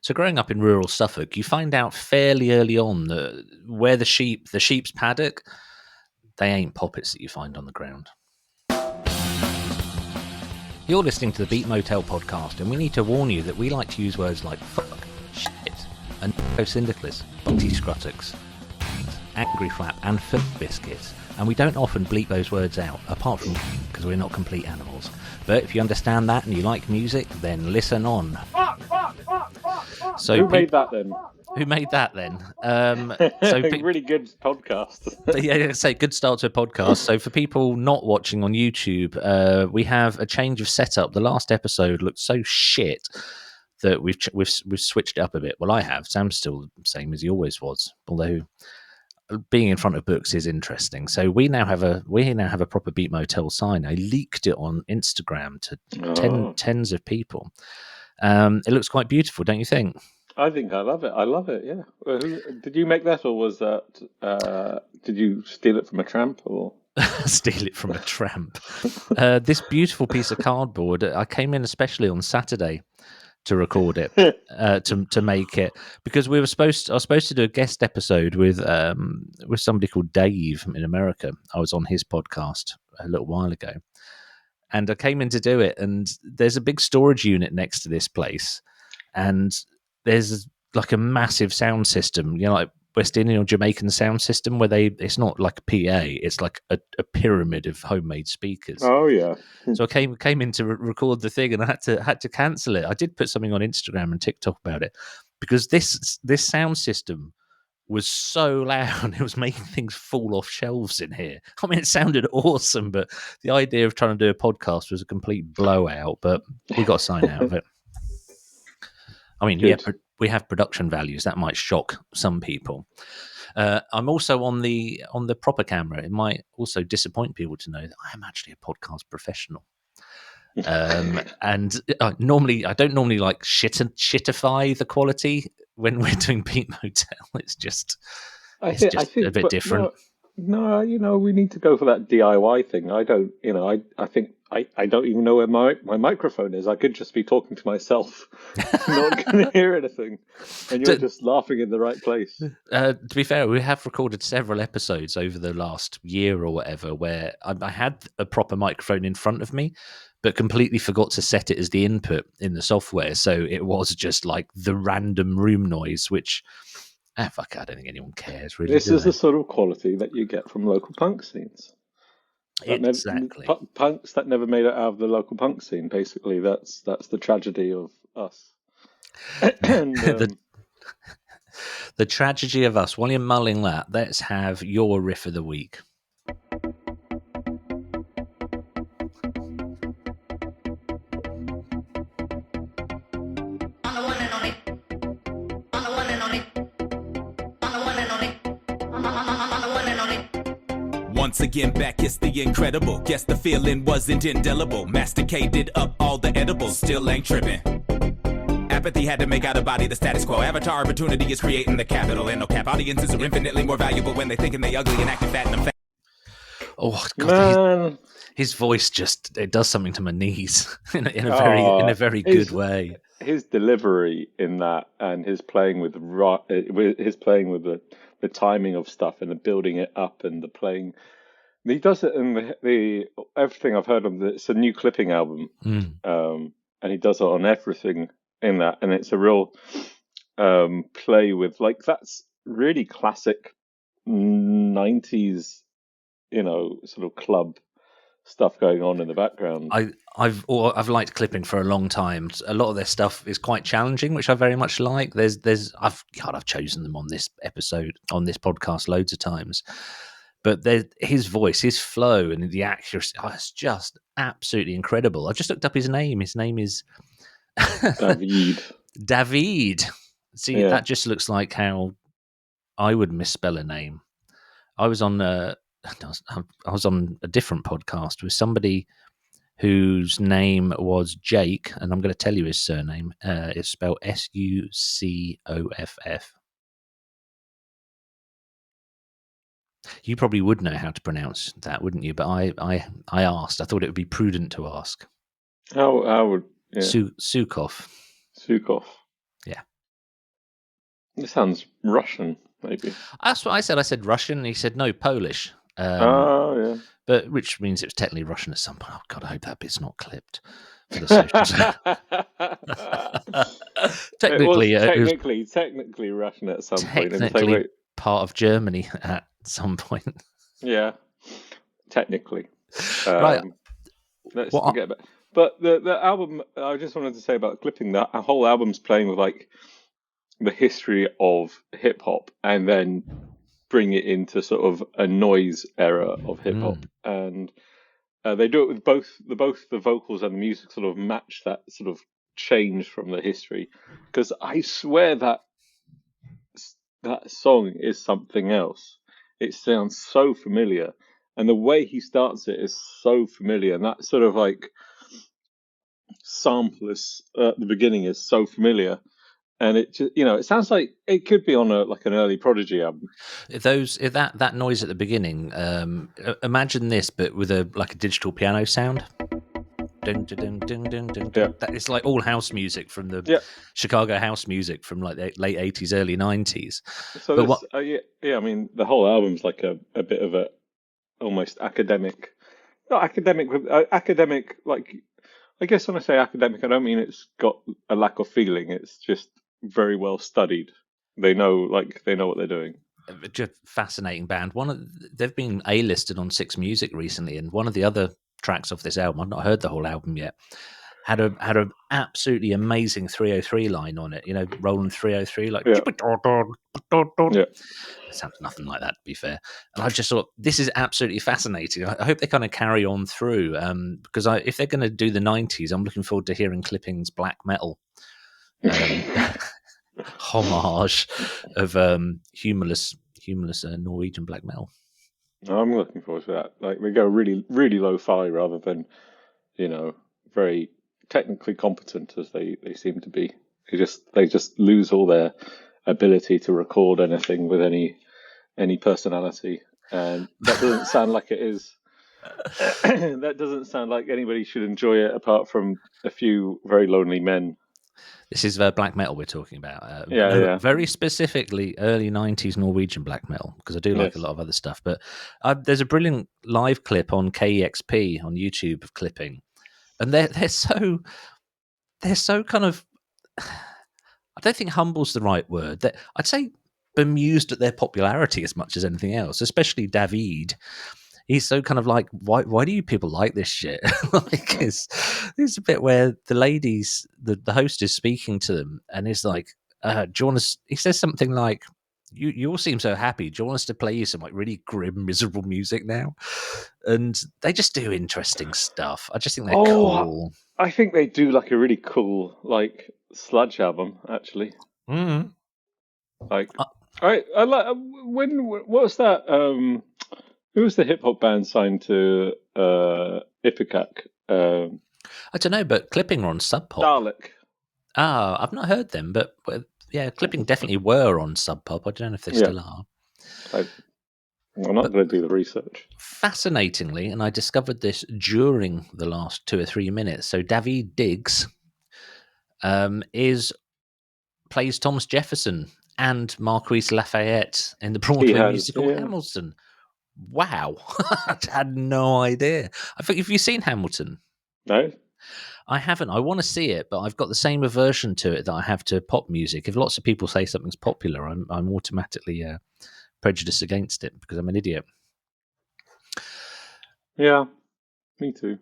So growing up in rural Suffolk, you find out fairly early on that where the sheep's paddock, they ain't poppets that you find on the ground. You're listening to the Beat Motel Podcast, and we need to warn you that we like to use words like fuck, shit, and syndicalist, butty scruttocks, angry flap, and foot biscuits. And we don't often bleep those words out, apart from because we're not complete animals. But if you understand that and you like music, then listen on. So who made that then? Who made that then? Really good podcast. Yeah, say good start to a podcast. So for people not watching on YouTube, we have a change of setup. The last episode looked so shit that we've switched it up a bit. Well, I have. Sam's still the same as he always was, although being in front of books is interesting. So we now have a proper Beat Motel sign. I leaked it on Instagram to tens of people. It looks quite beautiful, don't you think? I think I love it. Yeah. Did you make that, or was that? Did you steal it from a tramp, or? Steal it from a tramp. This beautiful piece of cardboard. I came in especially on Saturday to record it, to make it, because I was supposed to do a guest episode with somebody called Dave in America. I was on his podcast a little while ago, and I came in to do it. And there's a big storage unit next to this place, and there's like a massive sound system, like West Indian or Jamaican sound system, where it's not like a PA, it's like a pyramid of homemade speakers. Oh yeah. So I came in to record the thing, and I had to cancel it. I did put something on Instagram and TikTok about it, because this sound system was so loud, it was making things fall off shelves in here. I mean, it sounded awesome, but the idea of trying to do a podcast was a complete blowout. But we got a sign out of it. I mean, yeah, we have production values that might shock some people. I'm also on the proper camera. It might also disappoint people to know that I am actually a podcast professional. And I don't normally like shitify the quality when we're doing Beat Motel. It's just a bit different. No, we need to go for that DIY thing. I don't, I think I don't even know where my microphone is. I could just be talking to myself, not going to hear anything, and you're just laughing in the right place. To be fair, we have recorded several episodes over the last year or whatever where I had a proper microphone in front of me, but completely forgot to set it as the input in the software. So it was just like the random room noise, which... fuck, I don't think anyone cares, really. This is the sort of quality that you get from local punk scenes. Exactly. Punks that never made it out of the local punk scene, basically. That's the tragedy of us. And, the tragedy of us. While you're mulling that, let's have your riff of the week. Once again back, it's the incredible. Guess the feeling wasn't indelible. Masticated up all the edibles, still ain't tripping. Apathy had to make out a body the status quo. Avatar opportunity is creating the capital. And no cap, audiences are infinitely more valuable when they thinking they ugly and acting fat and fat. Oh God, his voice it does something to my knees in a very good way. His delivery in that, and his playing with the timing of stuff and the building it up and the playing. He does it in the everything I've heard of. It's a new clipping album, and he does it on everything in that, and it's a real play with that's really classic 90s, sort of club stuff going on in the background. I've liked clipping for a long time. A lot of their stuff is quite challenging, which I very much like. I've chosen them on this episode, on this podcast loads of times. But his voice, his flow, and the accuracy, it's just absolutely incredible. I just looked up his name. His name is David. See, that just looks like how I would misspell a name. I was on a different podcast with somebody whose name was Jake, and I'm going to tell you his surname. It's spelled Sucoff. You probably would know how to pronounce that, wouldn't you? But I asked. I thought it would be prudent to ask. How would Sucoff. Sucoff. Yeah. It sounds Russian, maybe. That's what I said. I said Russian. And he said no, Polish. Yeah. But which means it was technically Russian at some point. Oh God, I hope that bit's not clipped for the socials. Technically, technically Russian at some point. Technically part of Germany at some point. Yeah, technically. Right. Let's forget about. But the album, I just wanted to say about clipping, that a whole album's playing with like the history of hip hop, and then bring it into sort of a noise era of hip hop, and they do it with both the vocals and the music sort of match that sort of change from the history. Because I swear that song is something else. It sounds so familiar, and the way he starts it is so familiar, and that sort of like sample is at the beginning is so familiar. And it just, it sounds like it could be on an early Prodigy album. That noise at the beginning, imagine this, but with a digital piano sound. Dun, dun, dun, dun, dun, dun. That is like all house music from the Chicago house music from like the late 80s, early 90s. So I mean, the whole album's like a bit of a almost academic, not academic, academic. Like, I guess when I say academic, I don't mean it's got a lack of feeling. It's just very well studied. They know what they're doing. Just fascinating band. They've been A-listed on Six Music recently, and one of the other tracks off this album, I've not heard the whole album yet, had a absolutely amazing 303 line on it. Roland 303, like It sounds nothing like that, to be fair. And I just thought, this is absolutely fascinating. I hope they kind of carry on through, because if they're going to do the 90s, I'm looking forward to hearing Clipping's black metal homage of humorless Norwegian black metal. I'm looking forward to that. Like, they go really, really lo-fi rather than, very technically competent as they seem to be. They just lose all their ability to record anything with any personality, and that doesn't sound like it is. That doesn't sound like anybody should enjoy it apart from a few very lonely men. This is black metal we're talking about. Very specifically early 90s Norwegian black metal, because I do like a lot of other stuff. But there's a brilliant live clip on KEXP on YouTube of Clipping. And they're so kind of, I don't think humble's the right word. I'd say bemused at their popularity as much as anything else, especially David. He's so kind of like, why do you people like this shit? Like, there's a bit where the ladies, the host is speaking to them, and he's like, do you want us? He says something like, you all seem so happy. Do you want us to play you some like really grim, miserable music now? And they just do interesting stuff. I just think they're cool. I think they do like a really cool like sludge album, actually. Mm. Like, I like what was that? Who was the hip hop band signed to Ipecac? I don't know, but Clipping are on Sub Pop. Dalek. I've not heard them, but yeah, Clipping definitely were on Sub Pop. I don't know if they still are. I'm not going to do the research. Fascinatingly, and I discovered this during the last 2 or 3 minutes. So David Diggs plays Thomas Jefferson and Marquise Lafayette in the Broadway musical Hamilton. Wow, I had no idea. I think, have you seen Hamilton? No, I haven't. I want to see it, but I've got the same aversion to it that I have to pop music. If lots of people say something's popular, I'm automatically prejudiced against it because I'm an idiot. Yeah, me too.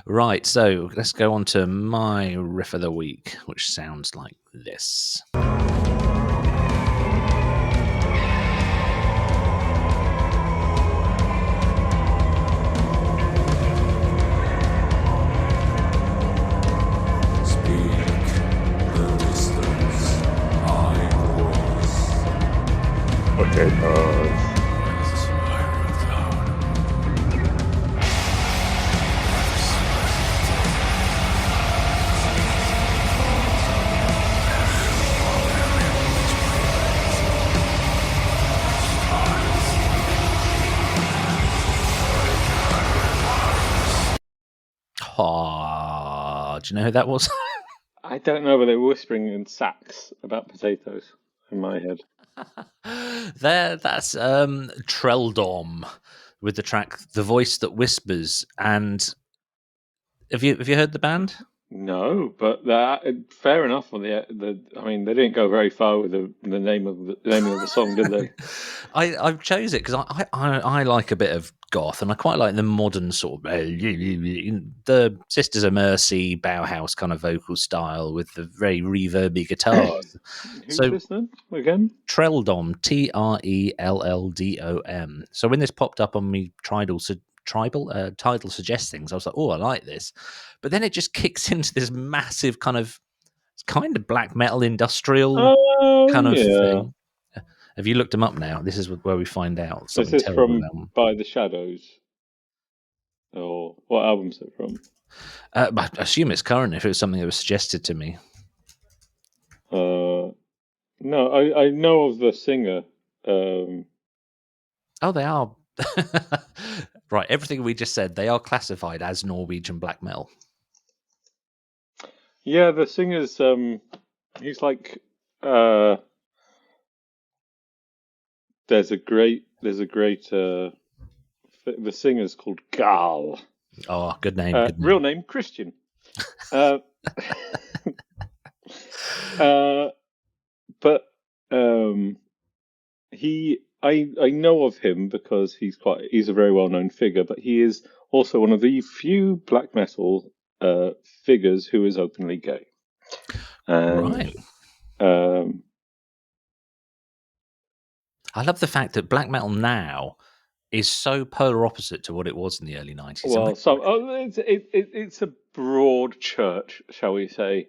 Right, so let's go on to my riff of the week, which sounds like this. Okay, Do you know who that was? I don't know, but they were whispering in sacks about potatoes in my head. That's Trelldom with the track "The Voice That Whispers." And have you heard the band? No, but that fair enough on the. I mean, they didn't go very far with the name of the naming of the song, did they? I chose it because I like a bit of goth, and I quite like the modern sort of the Sisters of Mercy Bauhaus kind of vocal style with the very reverby guitars. Who's So this then again? Trelldom, Trelldom. So when this popped up on me title suggest things, I was like, oh, I like this. But then it just kicks into this massive kind of black metal industrial Oh kind of yeah. thing. Have you looked them up now? This is where we find out Is something this terrible from about them. By the Shadows? Or what album's it from? I assume it's current if it was something that was suggested to me. No, I know of the singer. Oh, they are. Right, everything we just said, they are classified as Norwegian black metal. Yeah, the singer's he's like there's a great the singer's called Gal. Oh, good name. Good name. Real name Christian. But I know of him because he's a very well known figure, but he is also one of the few black metal figures who is openly gay. Right. I love the fact that black metal now is so polar opposite to what it was in the early 90s. Well, it's a broad church, shall we say.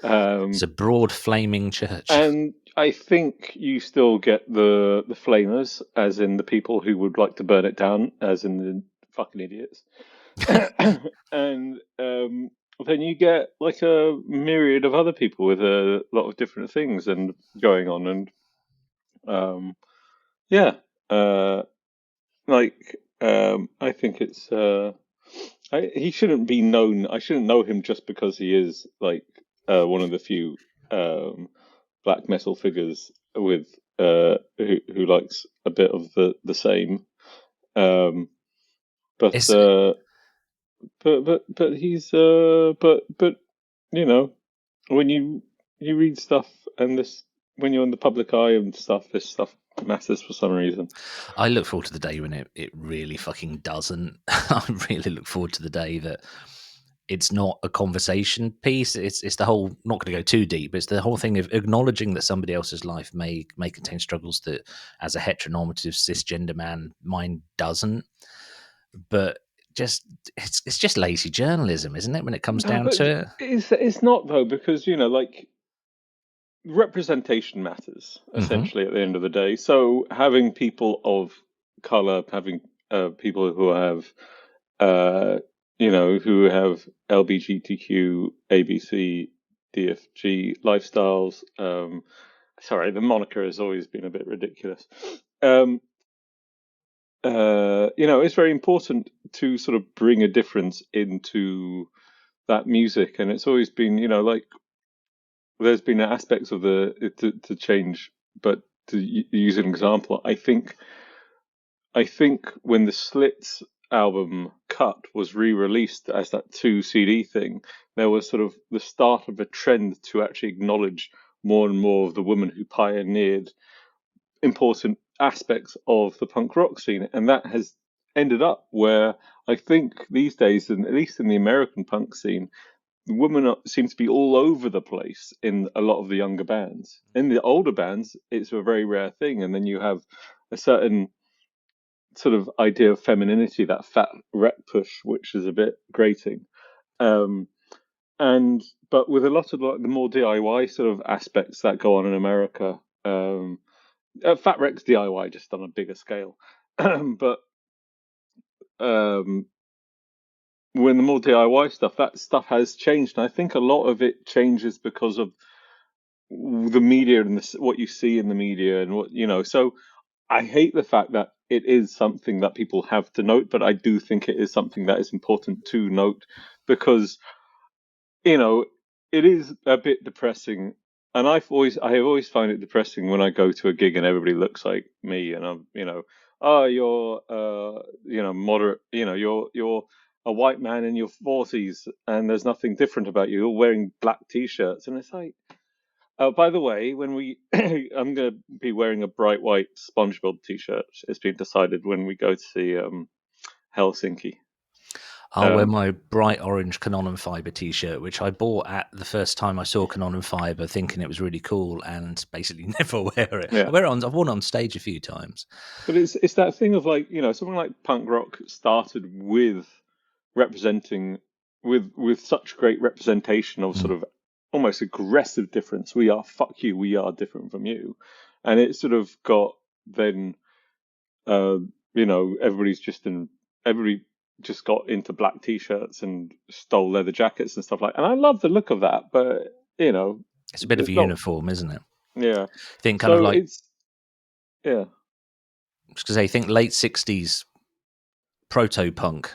It's a broad flaming church. And I think you still get the flamers, as in the people who would like to burn it down, as in the fucking idiots. And then you get like a myriad of other people with a lot of different things and going on, and I think it's he shouldn't be known. I shouldn't know him just because he is like one of the few black metal figures with who likes a bit of the same. But he's but you know, when you read stuff and this, when you're in the public eye and stuff, this stuff matters for some reason. I look forward to the day when it really fucking doesn't. I really look forward to the day that it's not a conversation piece. It's the whole, not going to go too deep, but it's the whole thing of acknowledging that somebody else's life may contain struggles that as a heteronormative cisgender man, mine doesn't. But it's just lazy journalism, isn't it, when it comes down to it? It's not, though, because, you know, like, representation matters, essentially, at the end of the day. So having people of color, having people who have who have LGBTQ, ABC, DFG lifestyles. Sorry, the moniker has always been a bit ridiculous. It's very important to sort of bring a difference into that music, and it's always been, like, there's been aspects of to change, but to use an example, I think when the Slits album Cut was re-released as that 2 CD thing, there was sort of the start of a trend to actually acknowledge more and more of the women who pioneered important aspects of the punk rock scene, and that has ended up where I think these days, and at least in the American punk scene, women seem to be all over the place in a lot of the younger bands. In the older bands, it's a very rare thing, and then you have a certain sort of idea of femininity, that fat rep push, which is a bit grating. But with a lot of like the more DIY sort of aspects that go on in America, Fat Wreck's DIY just on a bigger scale. But when the more DIY stuff, that stuff has changed, and I think a lot of it changes because of the media and what you see in the media, and what So I hate the fact that it is something that people have to note, but I do think it is something that is important to note because it is a bit depressing, and I have always find it depressing when I go to a gig and everybody looks like me, and I'm, oh, you're, moderate, you're a white man in your 40s, and there's nothing different about you. You're wearing black t-shirts, and it's like, oh, by the way, I'm going to be wearing a bright white SpongeBob t-shirt. It's been decided when we go to see Helsinki. I'll wear my bright orange Canon Fiber t-shirt, which I bought at the first time I saw Canon Fiber, thinking it was really cool, and basically never wear it. Yeah. I've worn it on stage a few times. But it's that thing of like, something like punk rock started with representing with such great representation of sort of almost aggressive difference. We are fuck you, we are different from you, and it sort of got then, everybody just got into black t-shirts and stole leather jackets and stuff like. And I love the look of that, but it's a bit of a uniform, isn't it? Yeah, I think kind of like yeah. Because I think late 60s proto punk.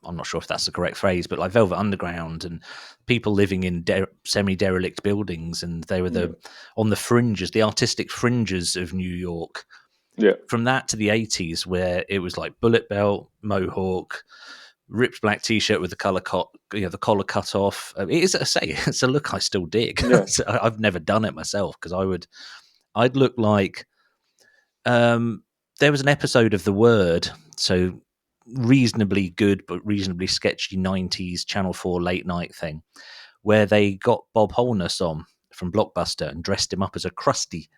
I'm not sure if that's the correct phrase, but like Velvet Underground and people living in semi-derelict buildings, and they were on the fringes, the artistic fringes of New York. Yeah. From that to the 80s, where it was like bullet belt, mohawk, ripped black t-shirt with the collar cut off. It's a look I still dig. Yeah. I've never done it myself because I'd look like. There was an episode of The Word, so reasonably good but reasonably sketchy 90s Channel 4 late night thing, where they got Bob Holness on from Blockbuster and dressed him up as a Krusty.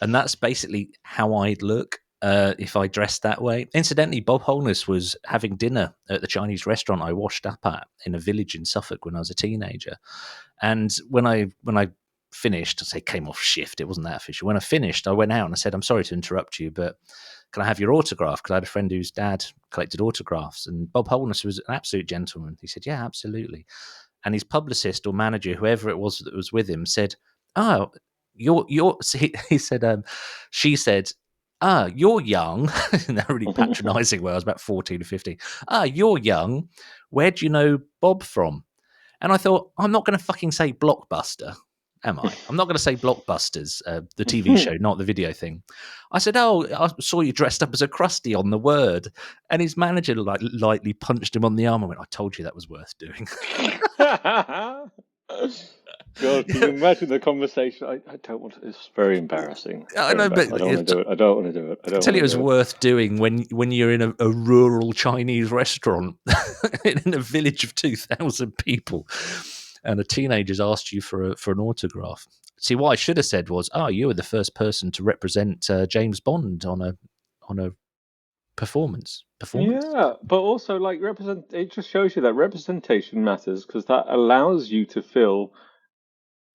And that's basically how I'd look if I dressed that way. Incidentally, Bob Holness was having dinner at the Chinese restaurant I washed up at in a village in Suffolk when I was a teenager. And when I finished, I say came off shift, it wasn't that official. When I finished, I went out and I said, I'm sorry to interrupt you, but can I have your autograph? Because I had a friend whose dad collected autographs. And Bob Holness was an absolute gentleman. He said, yeah, absolutely. And his publicist or manager, whoever it was that was with him, said, oh, he said, she said, you're young. In that really patronizing way. I was about 14 or 15. You're young. Where do you know Bob from? And I thought, I'm not going to fucking say Blockbuster, am I? I'm not going to say Blockbusters, the TV show, not the video thing. I said, I saw you dressed up as a Krusty on The Word. And his manager lightly punched him on the arm and went, I told you that was worth doing. God, can you imagine the conversation? I don't want to. It's very embarrassing. I know, but I don't want to do it. I don't want to do it. I tell you, it was worth doing when you're in a rural Chinese restaurant in a village of 2,000 people, and a teenager's asked you for an autograph. See, what I should have said was, you were the first person to represent James Bond on a performance. Yeah, but also like it just shows you that representation matters, because that allows you to feel.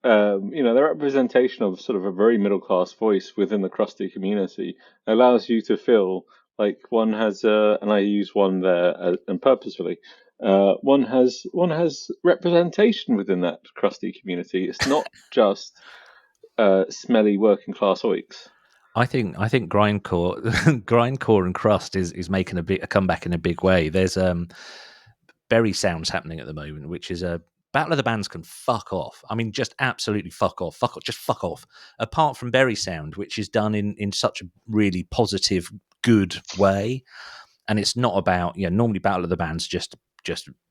The representation of sort of a very middle class voice within the Krusty community allows you to feel like one has, and I use one there and purposefully, one has representation within that Krusty community. It's not just smelly working class oiks. I think grindcore and crust is making a comeback in a big way. There's berry sounds happening at the moment, which is a Battle of the Bands can fuck off. I mean, just absolutely fuck off. Just fuck off. Apart from Berry Sound, which is done in such a really positive, good way. And it's not about, normally Battle of the Bands just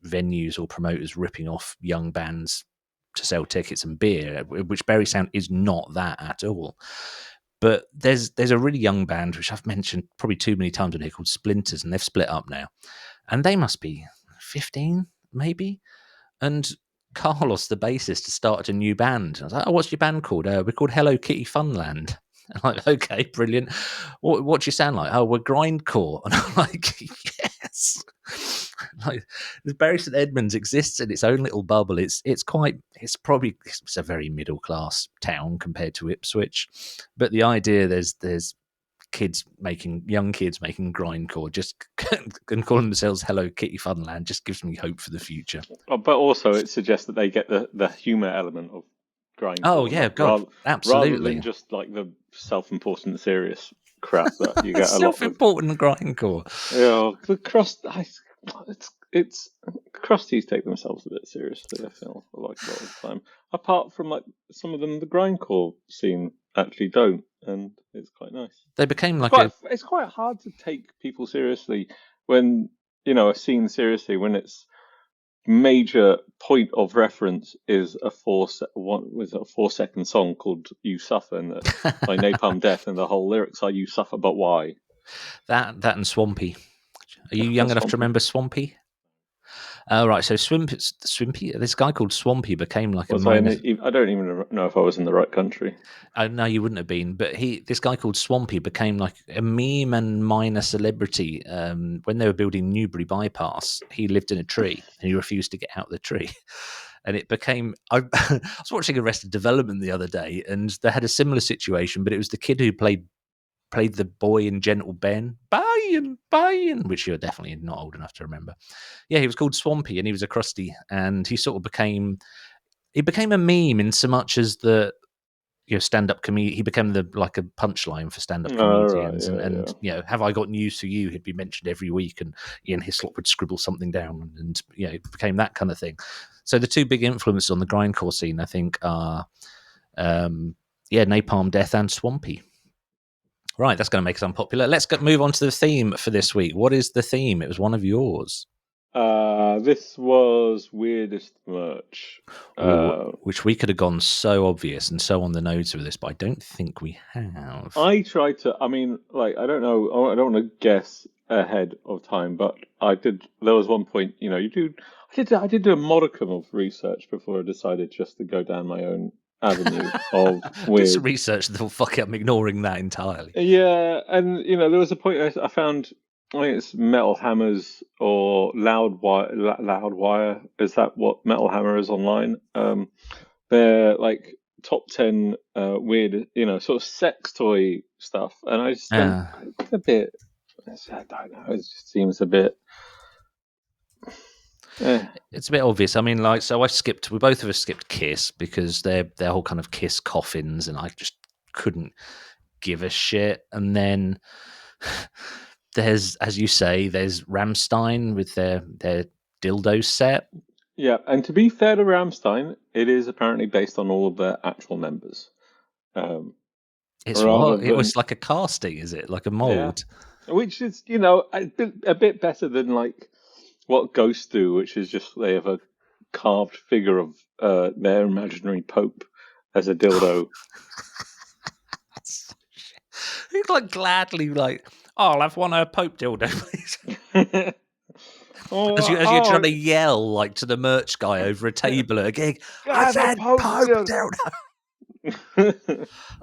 venues or promoters ripping off young bands to sell tickets and beer, which Berry Sound is not that at all. But there's a really young band, which I've mentioned probably too many times on here, called Splinters, and they've split up now. And they must be 15, maybe? And Carlos, the bassist, started a new band. I was like, what's your band called? We're called Hello Kitty Funland. And I'm like, okay, brilliant. What do you sound like? We're grindcore. And I'm like, yes. Like, Bury St Edmunds exists in its own little bubble. It's a very middle class town compared to Ipswich. But the idea there's young kids making grindcore just and calling themselves Hello Kitty Funland just gives me hope for the future. But also it suggests that they get the humour element of grindcore. Oh yeah, God, absolutely. Rather than just like the self-important serious crap that you get a lot of. Self-important grindcore. Yeah, the crust. It's crusties take themselves a bit seriously, I feel, like a lot of the time. Apart from like some of them, the grindcore scene actually don't, and it's quite nice. They became It's quite hard to take people seriously when, a scene seriously when its major point of reference is a 4-second song called "You Suffer" by Napalm Death, and the whole lyrics are "You suffer, but why?" That and Swampy. Are you young enough to remember Swampy? Right, so Swimpy, this guy called Swampy became like a minor... I don't even know if I was in the right country. No, you wouldn't have been, but this guy called Swampy became like a meme and minor celebrity when they were building Newbury Bypass. He lived in a tree and he refused to get out of the tree. And it became... I was watching Arrested Development the other day, and they had a similar situation, but it was the kid who played the boy in Gentle Ben, Bayan, which you're definitely not old enough to remember. Yeah, he was called Swampy, and he was a crusty, and he sort of became a meme in so much as the stand-up comedian. He became a punchline for stand-up comedians, and have I got news for you? He'd be mentioned every week, and Ian Hislop would scribble something down, and it became that kind of thing. So the two big influences on the grindcore scene, I think, are Napalm Death and Swampy. Right, that's going to make us unpopular. Let's move on to the theme for this week. What is the theme? It was one of yours. This was weirdest merch. Which we could have gone so obvious and so on the nose with this, but I don't think we have. I tried to, I don't know, I don't want to guess ahead of time, but I did, there was one point, I did do a modicum of research before I decided just to go down my own avenue of weird. This research, fuck it, I'm ignoring that entirely. Yeah, and there was a point I found, I think it's Metal Hammers or Loudwire. Is that what Metal Hammer is online? They're like top 10 weird, sort of sex toy stuff, and I just think it's a bit. I don't know. It just seems a bit. It's a bit obvious. I mean, we both of us skipped Kiss because they're whole kind of Kiss coffins, and I just couldn't give a shit. And then there's, as you say, there's Rammstein with their dildo set. Yeah, and to be fair to Rammstein, it is apparently based on all of their actual members. It was like a casting, is it? Like a mold? Yeah. Which is, a bit better than like what Ghosts do, which is just they have a carved figure of their imaginary Pope as a dildo. He'd gladly I'll have one Pope dildo, please. As you're trying to yell to the merch guy over a table at a gig, I said Pope dildo.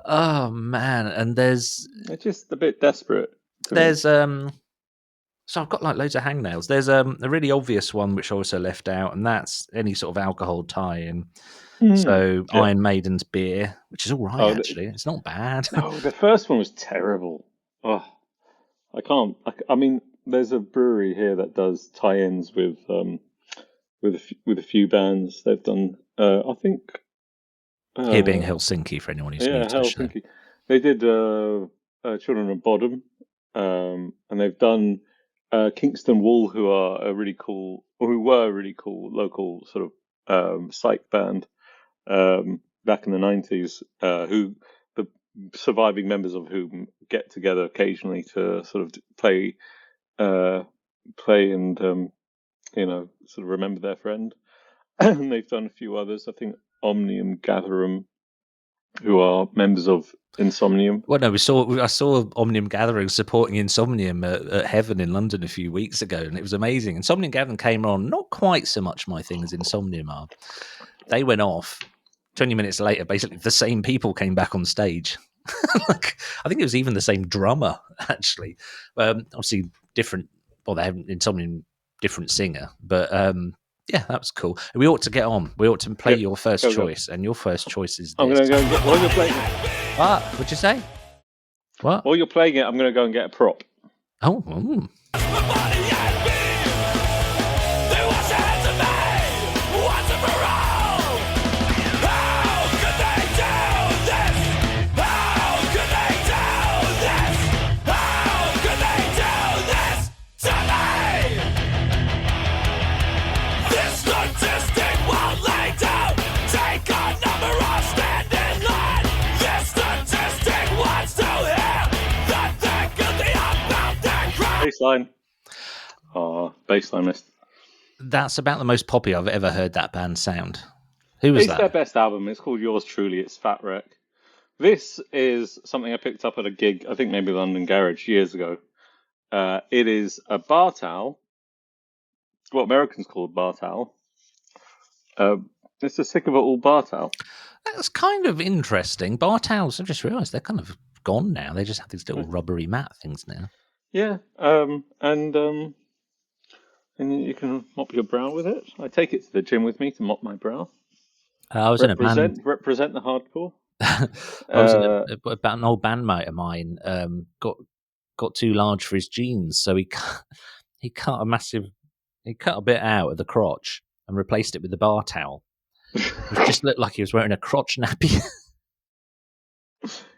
Oh man, and it's just a bit desperate. There's So I've got loads of hangnails. There's a really obvious one which I also left out, and that's any sort of alcohol tie-in. So Iron Maiden's beer, which is all right actually. It's not bad. No, the first one was terrible. Oh, I can't. I mean, there's a brewery here that does tie-ins with a few bands. They've done. I think. Here being Helsinki for anyone who's new to the show. They did Children of Bodom, and they've done. Kingston Wool, who were a really cool local sort of psych band back in the 90s, who the surviving members of whom get together occasionally to sort of play and sort of remember their friend. And they've done a few others. I think Omnium Gatherum, who are members of Insomnium. Well, no, I saw Omnium Gathering supporting Insomnium at Heaven in London a few weeks ago, and it was amazing. Insomnium Gathering came on, not quite so much my thing as Insomnium are. They went off. 20 minutes later, basically the same people came back on stage. I think it was even the same drummer, actually. Obviously different. Well, they have Insomnium, different singer, but yeah, that was cool. We ought to get on. We ought to play your first choice, and your first choice is this. I'm going to go and get... While you're playing it... What? What'd you say? What? While you're playing it, I'm going to go and get a prop. Oh. This bassline. Oh, bassline missed. That's about the most poppy I've ever heard that band sound. Who was It's that? their best album. It's called Yours Truly. It's Fat Wreck. This is something I picked up at a gig, I think maybe London Garage, years ago. It is a bar towel. What Americans call a bar towel. It's a sick of it all bar towel. That's kind of interesting. Bar towels, I just realised they're kind of gone now. They just have these little rubbery mat things now. Yeah, and you can mop your brow with it. I take it to the gym with me to mop my brow. I was in a band. Represent the hardcore. I was about an old bandmate of mine. Got too large for his jeans, so he cut a bit out of the crotch and replaced it with the bar towel. It just looked like he was wearing a crotch nappy.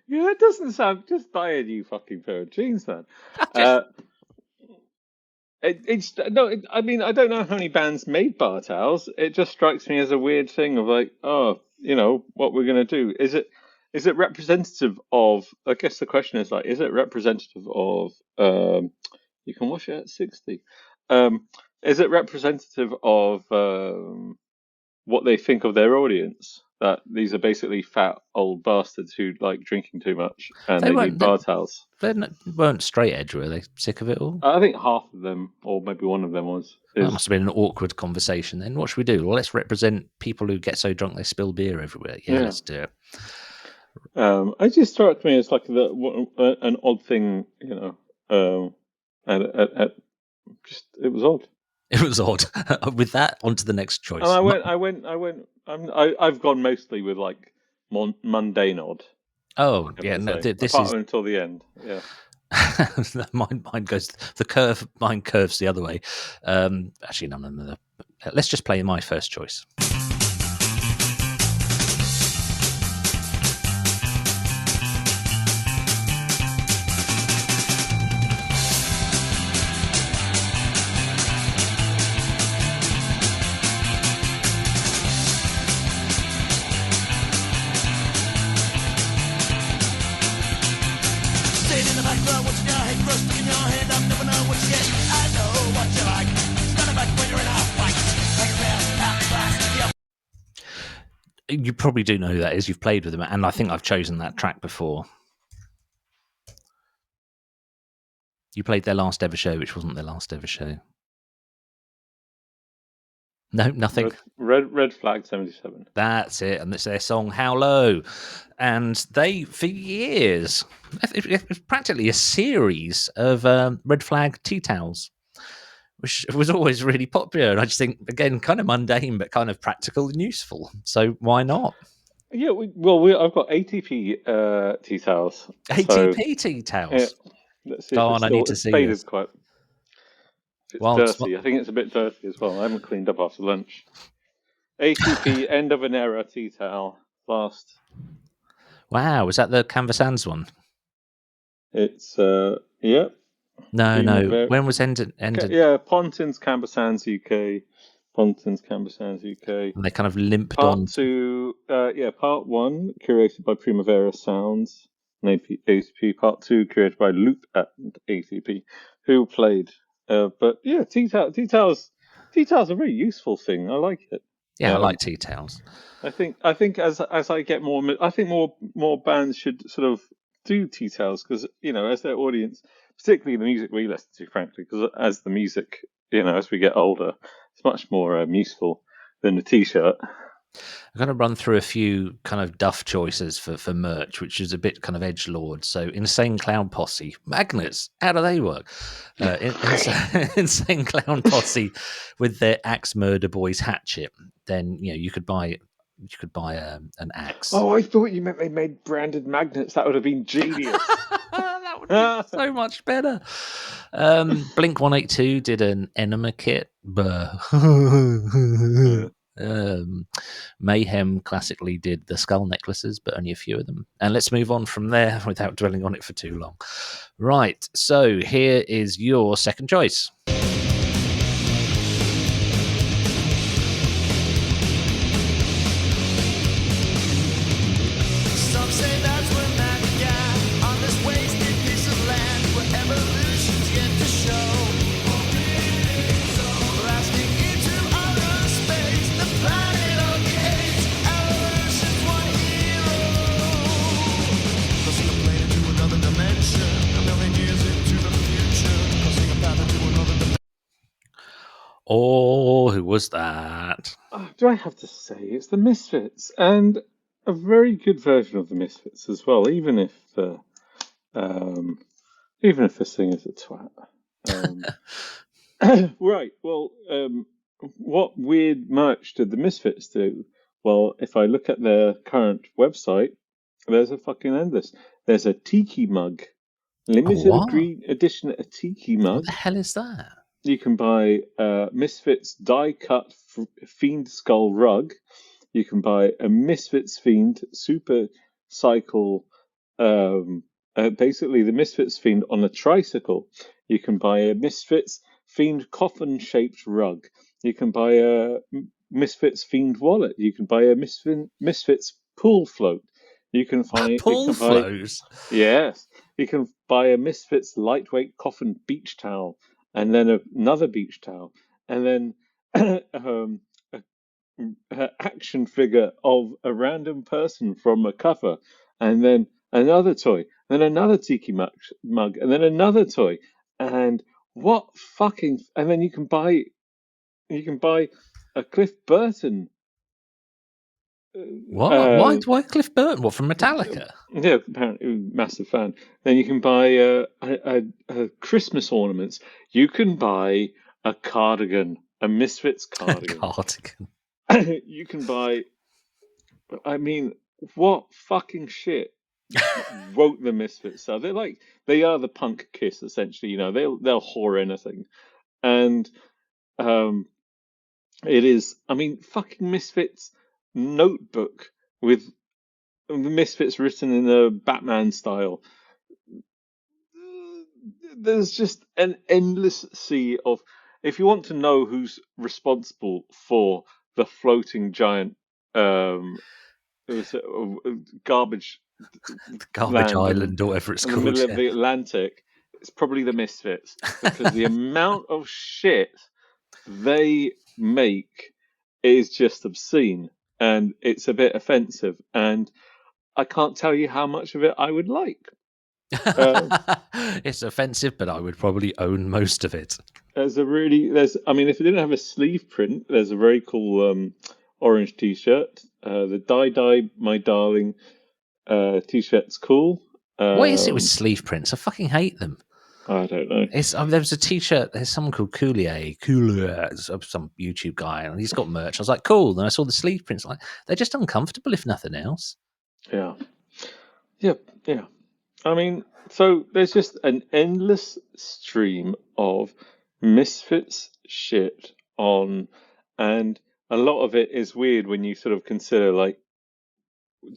Yeah, it doesn't sound. Just buy a new fucking pair of jeans, then. I mean, I don't know how many bands made bar towels. It just strikes me as a weird thing of like, what we're going to do. Is it representative of, I guess the question is like, is it representative of, you can wash it at 60. Is it representative of what they think of their audience? That these are basically fat old bastards who like drinking too much and they need bar towels. They weren't straight edge, were they? Sick of it all? I think half of them, or maybe one of them was. That must have been an awkward conversation then. What should we do? Well, let's represent people who get so drunk they spill beer everywhere. Yeah. Let's do it. It just struck me as like an odd thing, and just it was odd. It was odd. With that, on to the next choice. I've gone mostly with like mundane odd. Oh yeah, no, this is until the end. Yeah, mine goes the curve. Mine curves the other way. Actually, no. Let's just play my first choice. You probably do know who that is. You've played with them, and I think I've chosen that track before. You played their last ever show, which wasn't their last ever show. No, nothing. Red Flag 77. That's it, and it's their song "How Low," and they for years it was practically a series of Red Flag tea towels, which was always really popular. And I just think, again, kind of mundane, but kind of practical and useful. So why not? Yeah, I've got ATP tea towels. ATP tea towels. Yeah, let's see I need to see this. It's dirty. I think it's a bit dirty as well. I haven't cleaned up after lunch. ATP end of an era tea towel. Last. Wow, was that the Canvas Hands one? It's yeah. No. When was ended? Yeah, Pontin's Canvas Hands UK. Pontin's Canvas Hands UK. And they kind of limped Part on. Part 1, curated by Primavera Sounds and ATP. Part 2, curated by Loop and ATP, who played. But yeah, tea towels are a very useful thing. I like it. Yeah, I like tea towels. I think as I get more, I think more bands should sort of do tea towels because as their audience, particularly the music we listen to, frankly, because as the music, as we get older, it's much more useful than a t-shirt. I'm going to run through a few kind of duff choices for merch, which is a bit kind of edgelord. So, Insane Clown Posse magnets. How do they work? Insane Clown Posse with their Axe Murder Boys hatchet. Then you could buy an axe. Oh, I thought you meant they made branded magnets. That would have been genius. That would be so much better. Blink 182 did an enema kit. Mayhem classically did the skull necklaces, but only a few of them. And let's move on from there without dwelling on it for too long. Right, so here is your second choice. Some say that's where man began, on this wasted piece of land where evolution's yet to show. Oh, who was that? Do I have to say it's the Misfits, and a very good version of the Misfits as well, even if the singer's a twat. Right. Well, what weird merch did the Misfits do? Well, if I look at their current website, there's a fucking endless. There's a tiki mug, limited edition, a tiki mug. What the hell is that? You can buy Misfits die-cut Fiend Skull rug. You can buy a Misfits Fiend Super Cycle, basically the Misfits Fiend on a tricycle. You can buy a Misfits Fiend coffin-shaped rug. You can buy a Misfits Fiend wallet. You can buy a Misfits pool float. You can find pool float. Yes, you can buy a Misfits lightweight coffin beach towel, and then another beach towel, and then an action figure of a random person from a cover, and then another toy, then another tiki mug, and then another toy, and and then you can buy a Cliff Burton. What? Why Cliff Burton? What, from Metallica? Yeah, apparently massive fan. Then you can buy a Christmas ornaments. You can buy a cardigan, a Misfits cardigan. Cardigan. You can buy. I mean, what fucking shit wrote the Misfits? So they are the punk Kiss essentially. You know, they'll whore anything, and it is. I mean, fucking Misfits notebook with the Misfits written in a Batman style. There's just an endless sea of. If you want to know who's responsible for the floating giant garbage island or whatever it's in called, the middle of the Atlantic, it's probably the Misfits, because the amount of shit they make is just obscene, and it's a bit offensive, and I can't tell you how much of it I would like. It's offensive, but I would probably own most of it. If it didn't have a sleeve print, there's a very cool orange t-shirt. The Die My Darling t-shirt's cool. What is it with sleeve prints? I fucking hate them. I don't know. There was a t-shirt. There's someone called Coulier, some YouTube guy, and he's got merch. I was like, cool. Then I saw the sleeve prints. Like, they're just uncomfortable, if nothing else. Yeah. I mean, so there's just an endless stream of Misfits shit on, and a lot of it is weird when you sort of consider, like,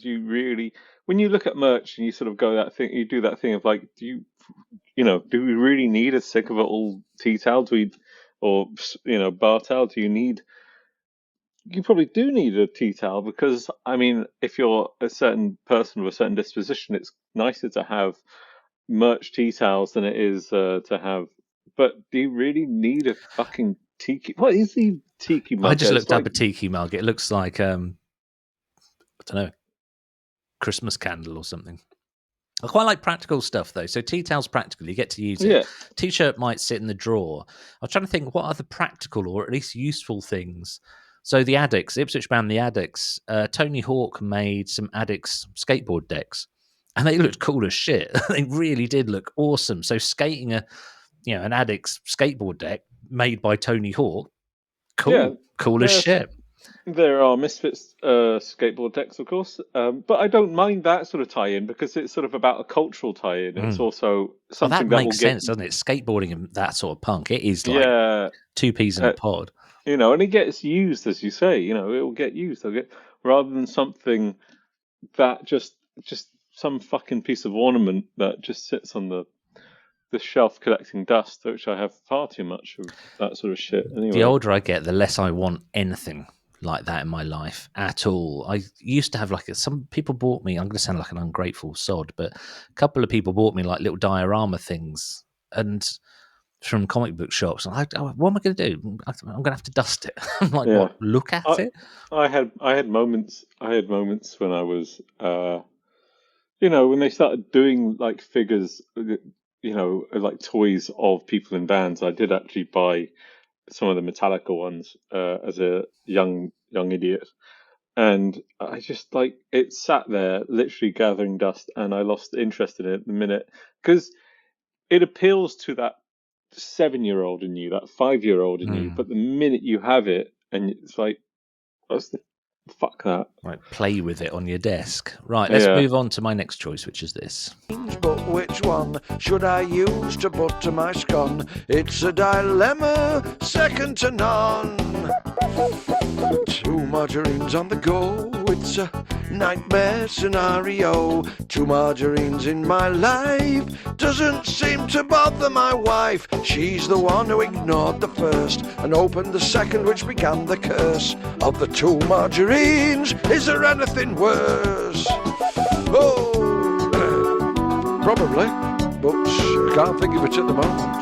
do you really, when you look at merch and you sort of do that thing of like, do we really need a sick of it all tea towel or bar towel? You probably do need a tea towel, because, I mean, if you're a certain person with a certain disposition, it's nicer to have merch tea towels than it is to have. But do you really need a fucking tiki? What is the tiki mug? I just looked up a tiki mug. It looks like I don't know, Christmas candle or something. I quite like practical stuff, though. So tea towel's practical. You get to use it. Yeah. T-shirt might sit in the drawer. I was trying to think what other practical or at least useful things. So the Addicts, Ipswich band The Addicts, Tony Hawk made some Addicts skateboard decks, and they looked cool as shit. They really did look awesome. So skating an Addicts skateboard deck made by Tony Hawk, cool as shit. There are Misfits skateboard decks, of course, but I don't mind that sort of tie-in, because it's sort of about a cultural tie-in. It's also something that makes sense, doesn't it? Skateboarding and that sort of punk, it is like two peas in a pod. And it gets used, as you say. It will get used. Rather than something that just some fucking piece of ornament that just sits on the shelf collecting dust, which I have far too much of that sort of shit. Anyway. The older I get, the less I want anything like that in my life at all. I used to have some people bought me, I'm going to sound like an ungrateful sod, but a couple of people bought me like little diorama things and from comic book shops. And what am I going to do? I'm going to have to dust it. I'm like, what? Look at it? I had moments when I was, when they started doing like figures, like toys of people in bands. I did actually buy some of the Metallica ones as a young idiot, and I just like it sat there literally gathering dust, and I lost interest in it the minute, because it appeals to that 7-year-old in you, that 5-year-old in you, but the minute you have it, and it's like, fuck that. Right, play with it on your desk. Right, let's move on to my next choice, which is this. But which one should I use to butter my scone? It's a dilemma, second to none. 2 margarines on the go, it's a nightmare scenario. 2 margarines in my life doesn't seem to bother my wife. She's the one who ignored the first and opened the second, which began the curse of the 2 margarines. Is there anything worse? Oh, probably, but I can't think of it at the moment.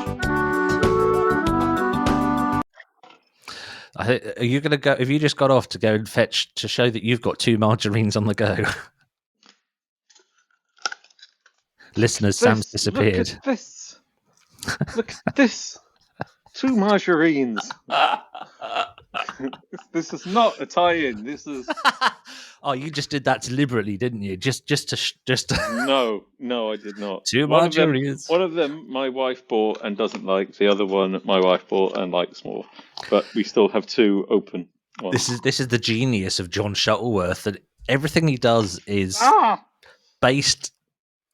Are you going to go? Have you just got off to go and fetch to show that you've got 2 margarines on the go? Listeners, Sam's disappeared. Look at this. Look at this. 2 margarines. This is not a tie-in. This is. Oh, you just did that deliberately, didn't you? Just to. No, I did not. 2 margarines. One of them my wife bought and doesn't like. The other one my wife bought and likes more. But we still have 2 open ones. This is the genius of John Shuttleworth, that everything he does is based.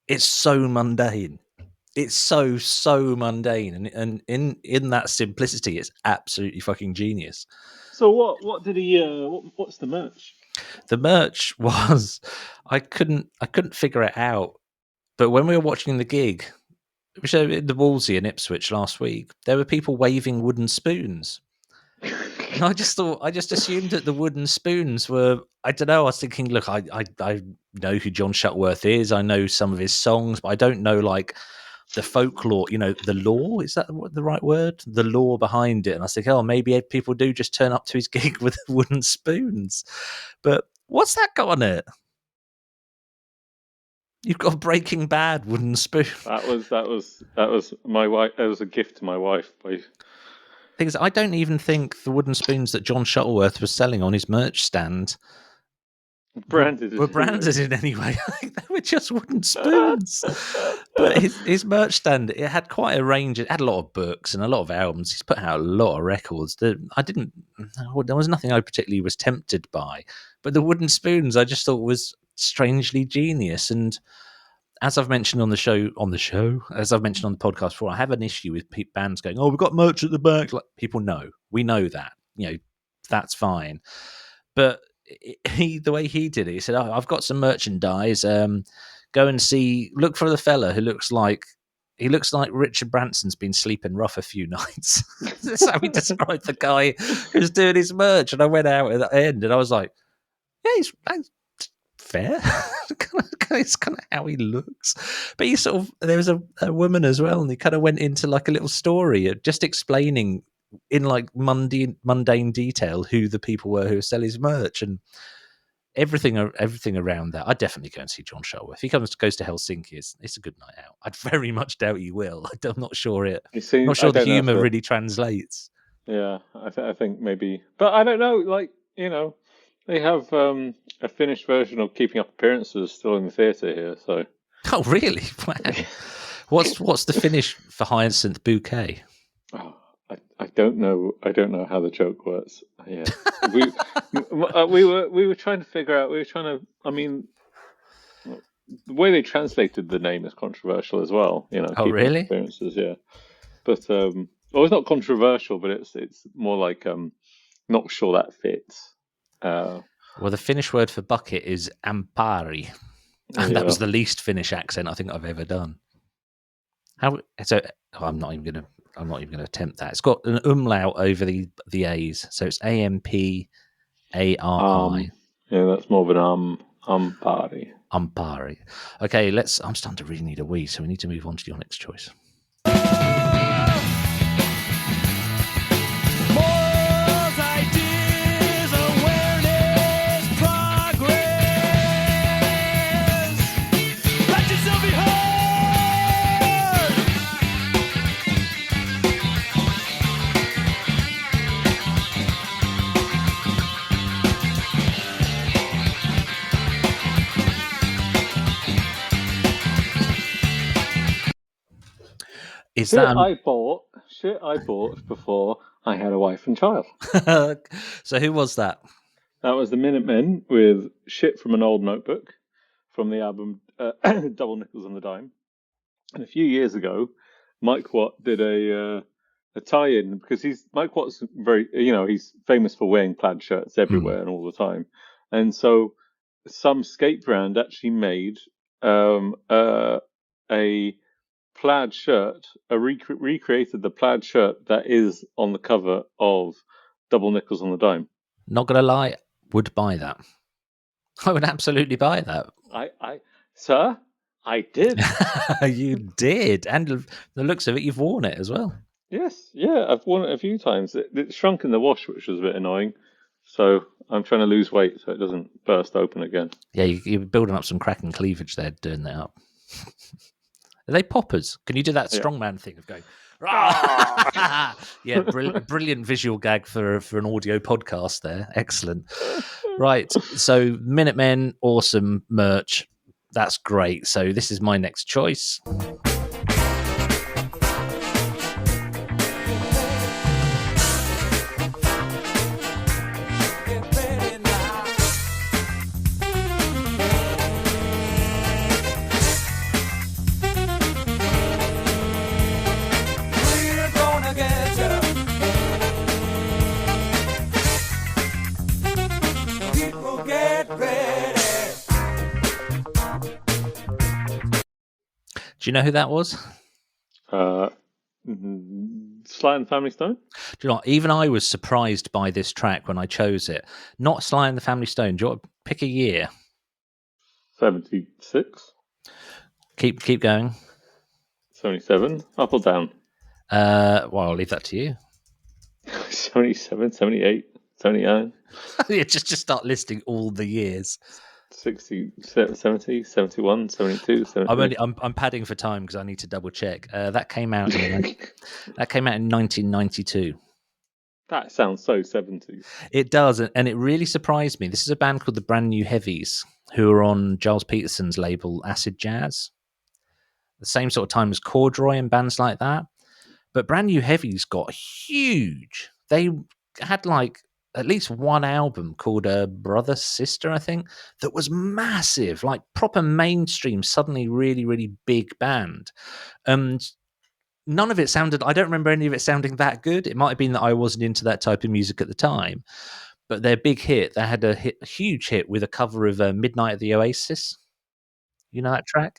It's so mundane. It's so mundane, and in that simplicity, it's absolutely fucking genius. So what did he? What's the merch? The merch was, I couldn't figure it out. But when we were watching the gig, which in the Wolsey in Ipswich last week, there were people waving wooden spoons. And I just assumed that the wooden spoons were, I don't know, I was thinking, look, I know who John Shuttleworth is, I know some of his songs, but I don't know, like, the folklore, the lore, is that the right word? The lore behind it. And I was thinking, oh, maybe people do just turn up to his gig with wooden spoons. But what's that got on it? You've got a Breaking Bad wooden spoon. That was my wife. It was a gift to my wife. Thing is, I don't even think the wooden spoons that John Shuttleworth was selling on his merch stand were branded in any way. I think they were just wooden spoons. But his merch stand, it had quite a range. It had a lot of books and a lot of albums. He's put out a lot of records. There was nothing I particularly was tempted by. But the wooden spoons, I just thought was strangely genius. And as I've mentioned on the show, as I've mentioned on the podcast before, I have an issue with bands going, "Oh, we've got merch at the back." Like, people know, we know that, that's fine. But the way he did it, he said, "Oh, I've got some merchandise. Go and look for the fella who looks like Richard Branson's been sleeping rough a few nights." That's how he described the guy who's doing his merch. And I went out at the end, and I was like, "Yeah, he's fair." It's kind of how he looks. But there was a woman as well, and he kind of went into like a little story of just explaining in like mundane detail who the people were who sell his merch and everything around that. I'd definitely go and see John Shuttleworth. If he goes to Helsinki, it's a good night out. I'd very much doubt he will. I'm not sure the humour really translates. Yeah, I think maybe, but I don't know. They have a finished version of Keeping Up Appearances still in the theatre here. So. Oh really? Wow. What's the finish for Hyacinth Bouquet? Oh, I don't know. I don't know how the joke works. Yeah, we were trying to figure out. I mean, the way they translated the name is controversial as well. Oh really? Appearances, yeah. But it's not controversial, but it's more like not sure that fits. Well, the Finnish word for bucket is ampari, and that was the least Finnish accent I think I've ever done. I'm not even going to attempt that. It's got an umlaut over the A's, so it's AMPARI. Yeah, that's more of an ampari. Ampari. Okay, I'm starting to really need a wee, so we need to move on to your next choice. Is Shit that I bought before I had a wife and child. so? Who was that? That was the Minutemen with Shit from an Old Notebook from the album Double Nickels on the Dime. And a few years ago, Mike Watt did a tie-in because Mike Watt's very, he's famous for wearing plaid shirts everywhere and all the time. And so some skate brand actually made a plaid shirt, recreated the plaid shirt that is on the cover of Double Nickels on the Dime. Not gonna lie, would buy that. I would absolutely buy that. Sir, I did. You did, and the looks of it, you've worn it as well. Yes, yeah, I've worn it a few times. It shrunk in the wash, which was a bit annoying. So I'm trying to lose weight so it doesn't burst open again. Yeah, you're building up some cracking cleavage there, doing that up. Are they poppers? Can you do that strongman thing of going? Yeah, brilliant visual gag for an audio podcast there. Excellent. Right, so Minutemen, awesome merch. That's great. So this is my next choice. Do you know who that was? Sly and the Family Stone? Do you know what? Even I was surprised by this track when I chose it. Not Sly and the Family Stone. Do you want to pick a year? 76. Keep going. 77. Up or down? Well, I'll leave that to you. 77, 78, 79. Yeah, just start listing all the years. 60, 70, 71, 72, 73. I'm padding for time because I need to double check. That came out in 1992. That sounds so 70s. It does, and it really surprised me. This is a band called the Brand New Heavies, who are on Giles Peterson's label Acid Jazz. The same sort of time as Corduroy and bands like that. But Brand New Heavies got huge. They had at least one album called Brother Sister, I think, that was massive, like proper mainstream, suddenly really, really big band. And none of it sounded, I don't remember any of it sounding that good. It might have been that I wasn't into that type of music at the time. But their big hit, they had a huge hit with a cover of Midnight at the Oasis. You know that track?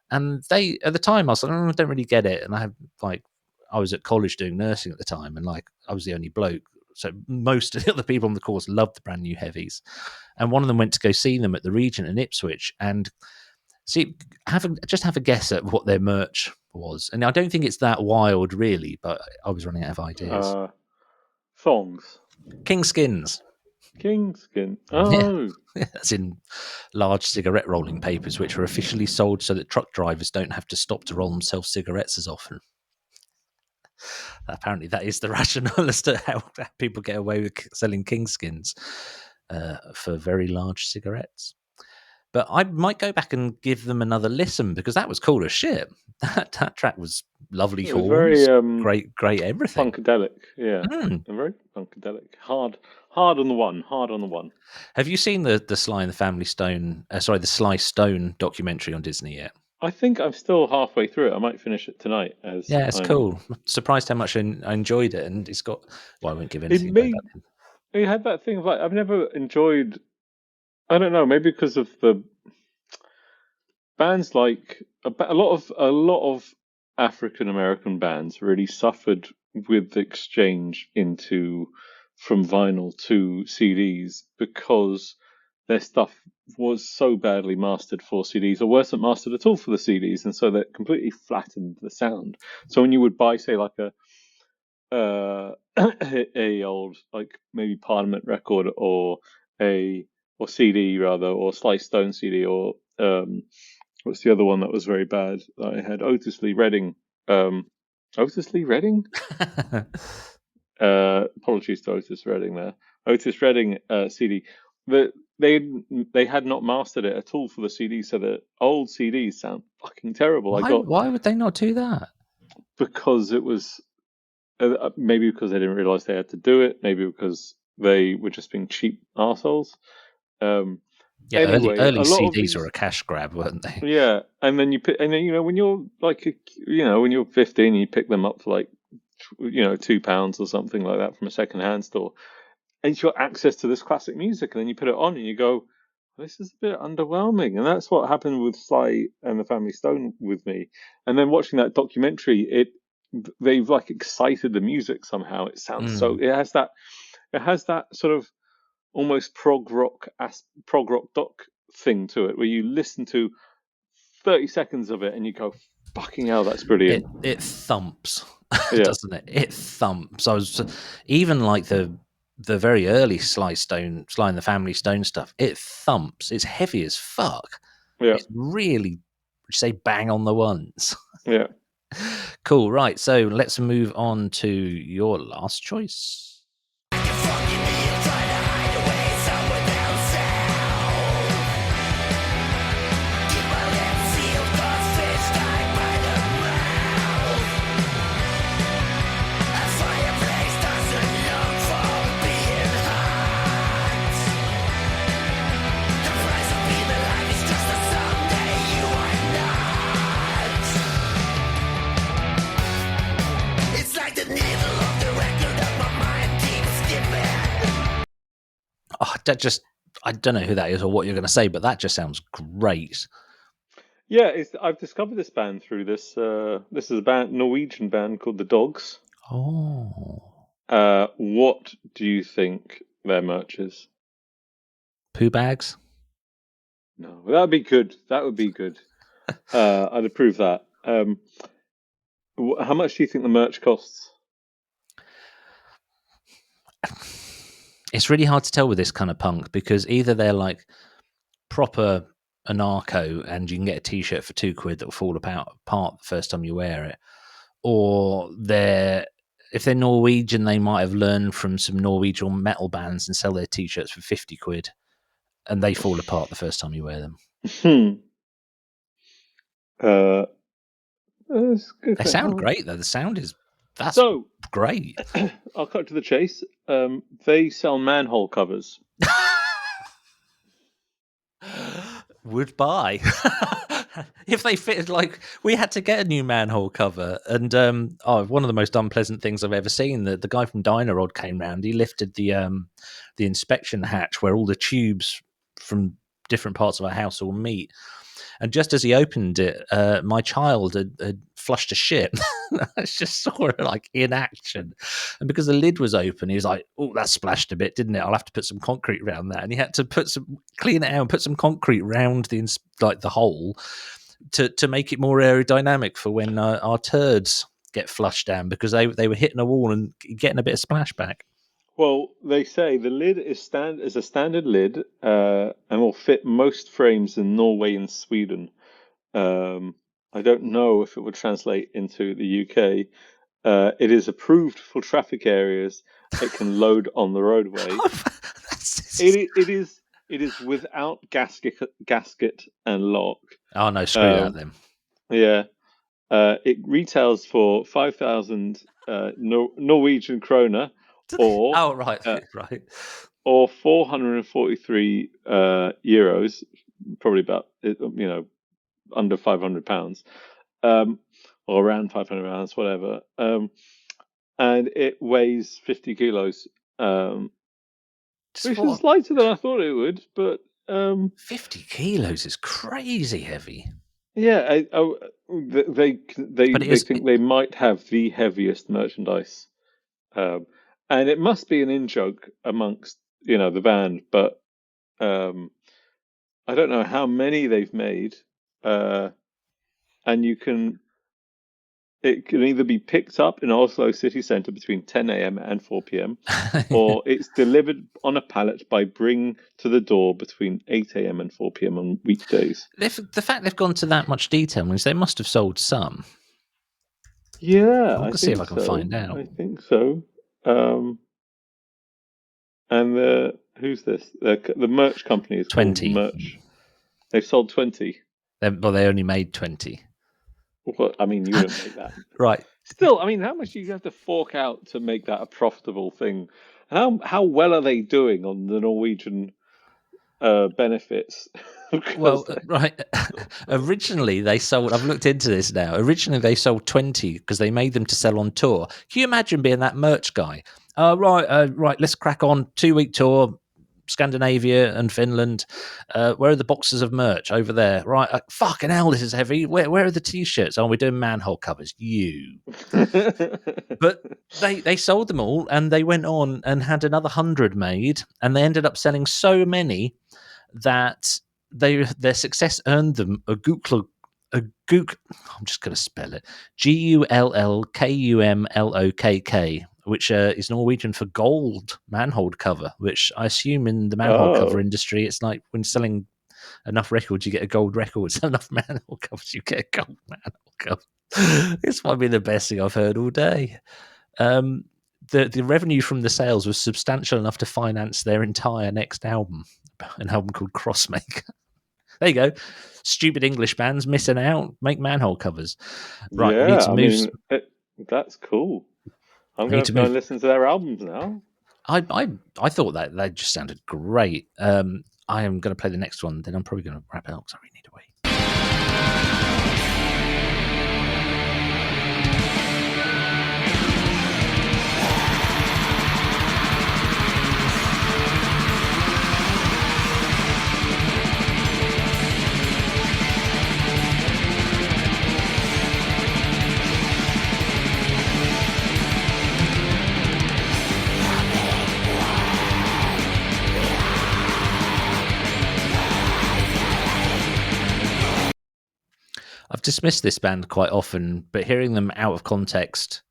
And they, at the time, I was like, I don't really get it. And I was at college doing nursing at the time, and I was the only bloke. So most of the other people on the course loved the Brand New Heavies. And one of them went to go see them at the Regent in Ipswich and have a guess at what their merch was. And I don't think it's that wild, really, but I was running out of ideas. Thongs. Kingskins. Kingskin. Oh. Yeah. That's in large cigarette rolling papers, which are officially sold so that truck drivers don't have to stop to roll themselves cigarettes as often. Apparently that is the rationale as to how people get away with selling Kingskins for very large cigarettes. But I might go back and give them another listen because that was cool as shit. That track was lovely horns, very great everything. Funkadelic, yeah. Very funkadelic. Hard on the one. Have you seen the Sly and the Family Stone, the Sly Stone documentary on Disney yet? I think I'm still halfway through it. I might finish it tonight. It's cool. I'm surprised how much I enjoyed it, and it's got. Well, I won't give anything about that. It had that thing of I've never enjoyed. I don't know, maybe because of the bands like a lot of African American bands really suffered with the exchange from vinyl to CDs because their stuff was so badly mastered for CDs, or wasn't mastered at all for the CDs, and so that completely flattened the sound. So when you would buy, say, like a old, like maybe Parliament record or CD rather, or Sly Stone CD, or what's the other one that was very bad that I had? Otis Lee Redding. Otis Lee Redding? Apologies to Otis Redding there. Otis Redding CD. They had not mastered it at all for the CD, so the old CDs sound fucking terrible. Why would they not do that? because it was maybe because they didn't realize they had to do it, maybe because they were just being cheap arseholes. Yeah, Anyway, early a lot of CDs these, were a cash grab, weren't they? yeah, and then when you're like when you're 15, you pick them up for like £2 or something like that from a second-hand store, and you've got access to this classic music, and then you put it on and you go, this is a bit underwhelming. And that's what happened with Sly and the Family Stone with me. And then watching that documentary, they've like excited the music somehow. It sounds so, it has that sort of almost prog rock doc thing to it, where you listen to 30 seconds of it and you go, fucking hell, that's brilliant. It thumps, doesn't it? It thumps. I was even like the very early Sly and the Family Stone stuff. It thumps. It's heavy as fuck. Yeah. It's really, would you say, bang on the ones. Yeah. Cool. Right. So let's move on to your last choice. Oh, I don't know who that is or what you're going to say, but that just sounds great. Yeah, I've discovered this band through this. This is a Norwegian band called The Dogs. Oh. What do you think their merch is? Poo bags? No, that would be good. I'd approve that. How much do you think the merch costs? It's really hard to tell with this kind of punk, because either they're like proper anarcho and you can get a t-shirt for £2 that will fall apart the first time you wear it, or if they're Norwegian, they might have learned from some Norwegian metal bands and sell their t-shirts for £50 and they fall apart the first time you wear them. They sound great though. The sound that's great. I'll cut to the chase. They sell Manhole covers. Would buy. If they fitted, like, we had to get a new Manhole cover, and one of the most unpleasant things I've ever seen, the guy from Dynarod came round, he lifted the inspection hatch where all the tubes from different parts of our house all meet, and just as he opened it, my child had flushed a shit. I just saw it like in action, and because the lid was open, he was like, "Oh, that splashed a bit, didn't it? I'll have to put some concrete around that." And he had to clean it out and put some concrete round the hole to make it more aerodynamic for when our turds get flushed down, because they were hitting a wall and getting a bit of splashback. Well, they say the lid is a standard lid and will fit most frames in Norway and Sweden. I don't know if it would translate into the UK. It is approved for traffic areas. It can load on the roadway. It is without gasket and lock. Oh no, screw that then. Yeah. It retails for 5,000 Norwegian kroner. Or right. Or 443 euros, probably about under £500, or around £500, whatever. And it weighs 50 kilos, which is lighter than I thought it would. But 50 kilos is crazy heavy. Yeah, they think they might have the heaviest merchandise. And it must be an in-joke amongst, the band, but I don't know how many they've made. And it can either be picked up in Oslo city centre between 10 a.m. and 4 p.m. or it's delivered on a pallet by bring to the door between 8 a.m. and 4 p.m. on weekdays. The fact they've gone to that much detail means they must have sold some. Yeah, I'll see if I can find out. I think so. And who's this? The merch company is 20. Merch. They've sold 20. They only made 20. Well, I mean, you wouldn't make that. Right. Still, I mean, how much do you have to fork out to make that a profitable thing? How well are they doing on the Norwegian benefits? Well, Because right. Originally, they sold. I've looked into this now. Originally, they sold 20 because they made them to sell on tour. Can you imagine being that merch guy? Right. Let's crack on. 2-week tour, Scandinavia and Finland. Where are the boxes of merch over there? Right. Fucking hell, this is heavy. Where are the t-shirts? Oh, we're doing Manhole covers. You. But they sold them all, and they went on and had another 100 made, and they ended up selling so many that their success earned them a Google. I'm just going to spell it GULLKUMLOKK, which is Norwegian for gold manhole cover. Which I assume in the manhole cover industry, it's like when selling enough records, you get a gold record. Sell enough manhole covers, you get a gold manhole cover. This might be the best thing I've heard all day. The revenue from the sales was substantial enough to finance their entire next album, an album called Crossmaker. There you go. Stupid English bands missing out, make manhole covers. Right, we need to move. That's cool. I'm going to go and listen to their albums now. I thought that they just sounded great. I am going to play the next one, then I'm probably going to wrap it up because I really need to wait. I've dismissed this band quite often, but hearing them out of context.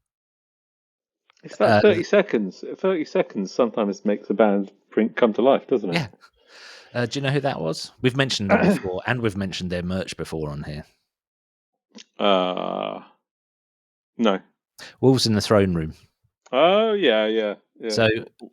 It's that 30 seconds. 30 seconds sometimes makes a band come to life, doesn't it? Yeah. Do you know who that was? We've mentioned them before, and we've mentioned their merch before on here. No. Wolves in the Throne Room. Oh, yeah. So,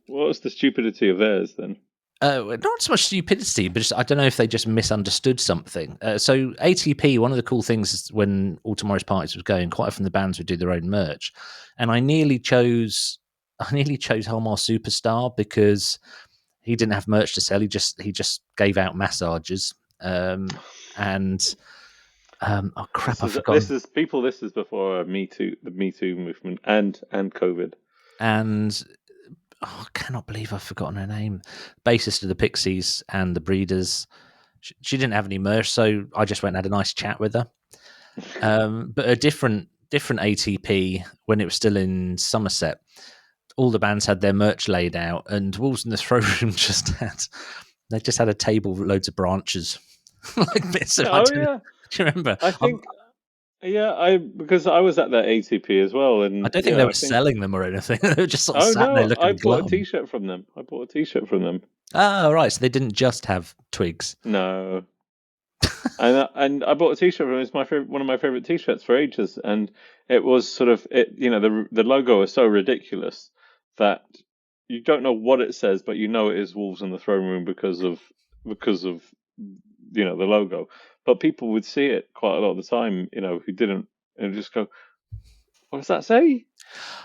what was the stupidity of theirs then? Not so much stupidity, but I don't know if they just misunderstood something. So ATP, one of the cool things is when All Tomorrow's Parties was going, quite often the bands would do their own merch, and I nearly chose Homar Superstar because he didn't have merch to sell. He just gave out massages, oh crap! I forgot. This is before the Me Too movement and COVID. And I cannot believe I've forgotten her name. Bassist of the Pixies and the Breeders. She didn't have any merch, so I just went and had a nice chat with her. But a different ATP when it was still in Somerset. All the bands had their merch laid out, and Wolves in the Throne Room just had a table with loads of branches like this. Do you remember? I think. Because I was at that ATP as well, and I don't think they were selling them or anything. They were just sort of sat there looking. I bought a T-shirt from them. Oh, right. So they didn't just have twigs. No. and I bought a T-shirt from them. It's one of my favorite T-shirts for ages, and it was sort of it. You know, the logo is so ridiculous that you don't know what it says, but you know it is Wolves in the Throne Room because of the logo. But people would see it quite a lot of the time, who didn't, and just go, "What does that say?"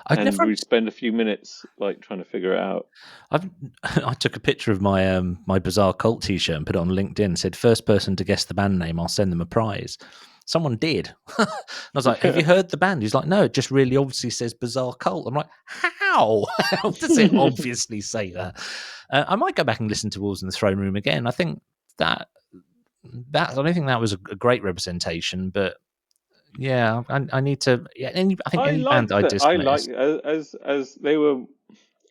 We'd spend a few minutes trying to figure it out. I took a picture of my my Bizarre Cult T-shirt and put it on LinkedIn. Said, "First person to guess the band name, I'll send them a prize." Someone did. And I was like, "Have you heard the band?" He's like, "No, it just really obviously says Bizarre Cult." I'm like, "How? How does it obviously say that?" I might go back and listen to Wolves in the Throne Room again. I think that I don't think that was a great representation, but yeah, I need to. Yeah, I think any band I dismiss. I like as they were.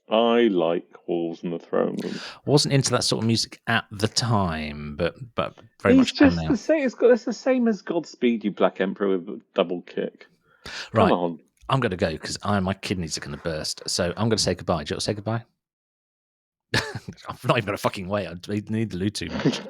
I like Wolves in the Throne Room. Wasn't into that sort of music at the time, but very much just now. It's the same as Godspeed You Black Emperor with a double kick. Right, Come on. I'm going to go because my kidneys are going to burst. So I'm going to say goodbye. Do you want to say goodbye? I'm not even going to fucking wait. I need the loo too much.